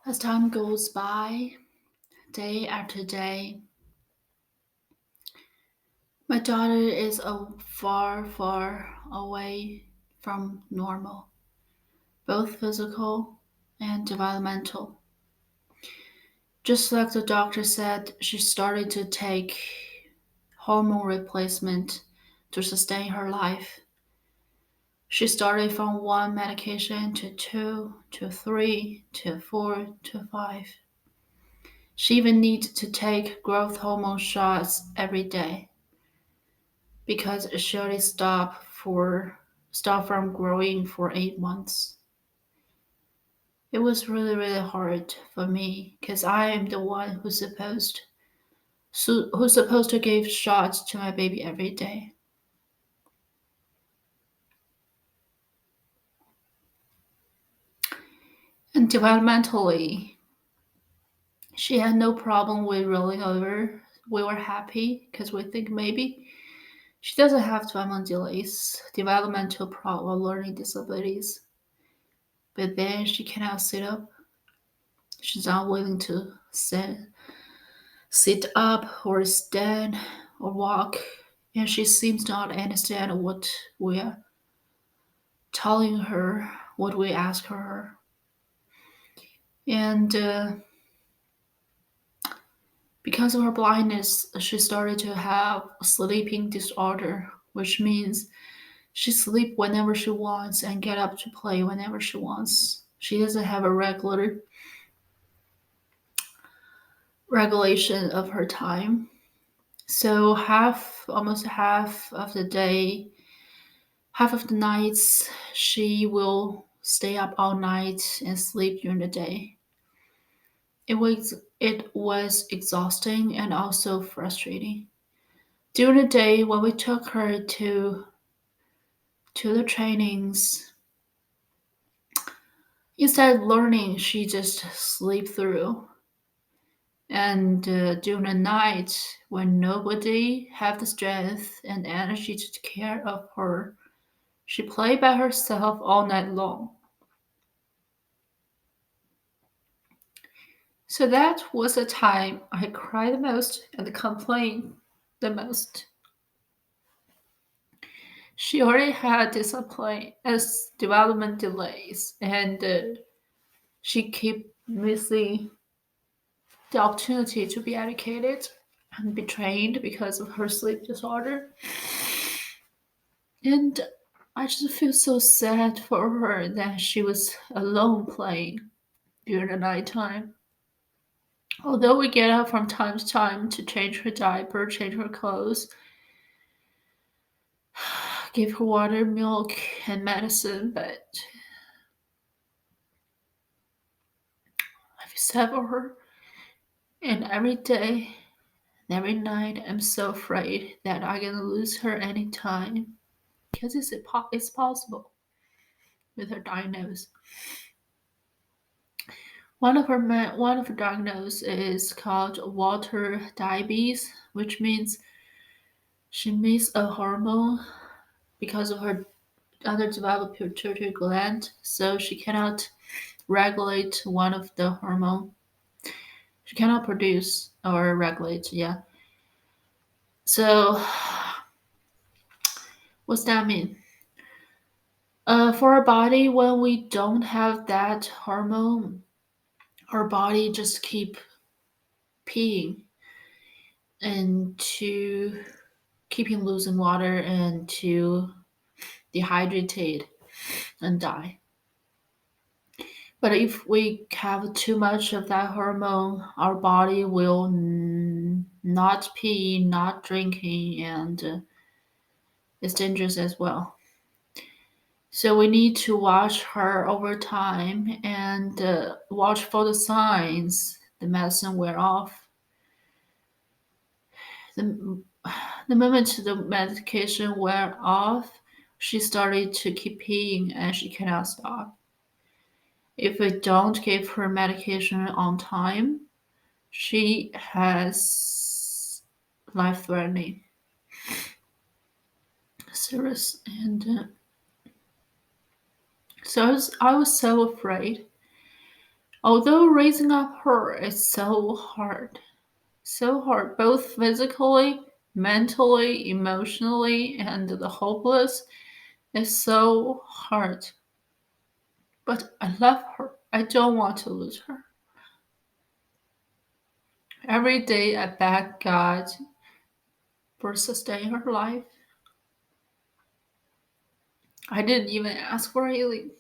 As time goes by, day after day, my daughter is far, far away from normal, both physical and developmental. Just like the doctor said, she started to take hormone replacement to sustain her life. She started from one medication to two, to three, to four, to five. She even needs to take growth hormone shots every day because she already stopped from growing for 8 months. It was really really hard for me because I am the one who's supposed to give shots to my baby every day. And developmentally, she had no problem with rolling over. We were happy because we think maybe she doesn't have developmental delays, developmental problem, learning disabilities. But then she cannot sit up. She's not willing to sit up or stand or walk, and she seems not understand what we are telling her, what we ask her. And because of her blindness, she started to have a sleeping disorder, which means she sleep whenever she wants and get up to play whenever she wants. She doesn't have a regular regulation of her time. So almost half of the day, half of the nights, she will stay up all night and sleep during the day. It was exhausting and also frustrating. During the day, when we took her to the trainings, instead of learning, she just sleep through. And during the night, when nobody have the strength and energy to take care of her, she played by herself all night long. So that was the time I cried the most and complained the most. She already had discipline as development delays, and she kept missing the opportunity to be educated and be trained because of her sleep disorder. And I just feel so sad for her that she was alone playing during the nighttime. Although we get up from time to time to change her diaper, change her clothes, give her water, milk, and medicine, but I feel sad for her. And every day and every night, I'm so afraid that I'm gonna lose her anytime because it's possible with her diagnosis. One of her diagnoses is called water diabetes, which means she missed a hormone because of her underdeveloped pituitary gland, so she cannot regulate one of the hormone. She cannot produce or regulate. Yeah. So what's that mean? For our body, when we don't have that hormone, our body just keep peeing and to keeping losing water and to dehydrate and die. But if we have too much of that hormone, our body will not pee, not drinking, and it's dangerous as well. So we need to watch her over time and watch for the signs. The medicine wear off. The, the moment the medication wear off, she started to keep peeing and she cannot stop. If we don't give her medication on time, she has life-threatening, serious, and so I was so afraid. Although raising up her is so hard, both physically, mentally, emotionally, and the hopeless is so hard. But I love her. I don't want to lose her. Every day I beg God for sustaining her life. I didn't even ask for healing.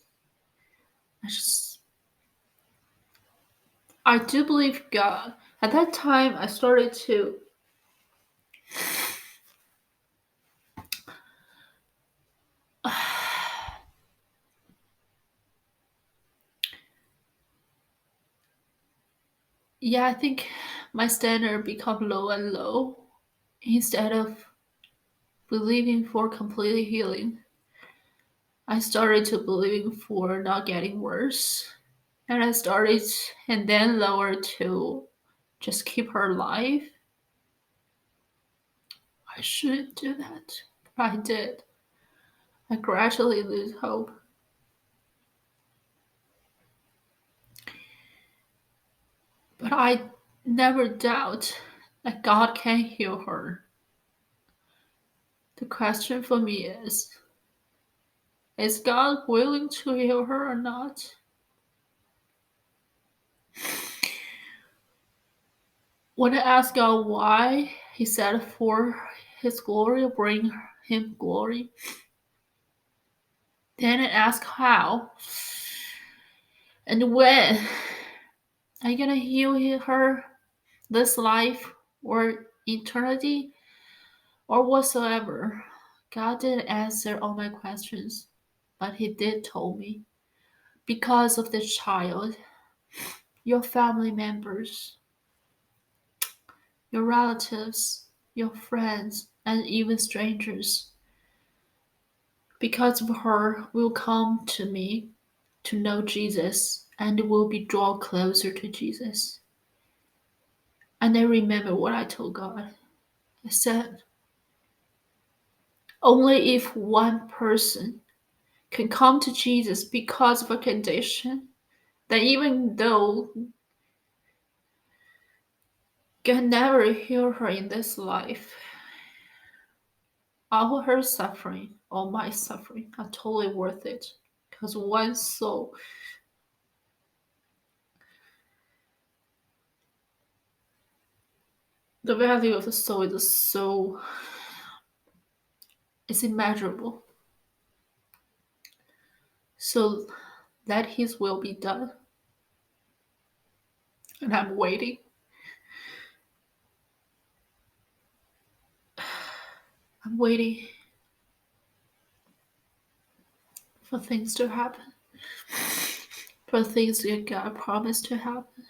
I just, I do believe God. At that time, I started to, yeah, I think my standard become low and low instead of believing for completely healing. I started to believing for not getting worse. And I started and then lower to just keep her alive. I shouldn't do that. But I did. I gradually lose hope. But I never doubt that God can heal her. The question for me is God willing to heal her or not? When I asked God why, He said, for His glory, bring Him glory. Then I asked how and when. Are you gonna heal her this life or eternity or whatsoever? God didn't answer all my questions, but He did tell me because of the child, your family members, your relatives, your friends, and even strangers, because of her, will come to me to know Jesus and will be drawn closer to Jesus. And I remember what I told God. I said, only if one person can come to Jesus because of a condition that even though can never heal her in this life, all her suffering, all my suffering are totally worth it. Because one soul, the value of the soul is so, it's immeasurable. So let His will be done. And I'm waiting. I'm waiting for things to happen. For things that God promised to happen.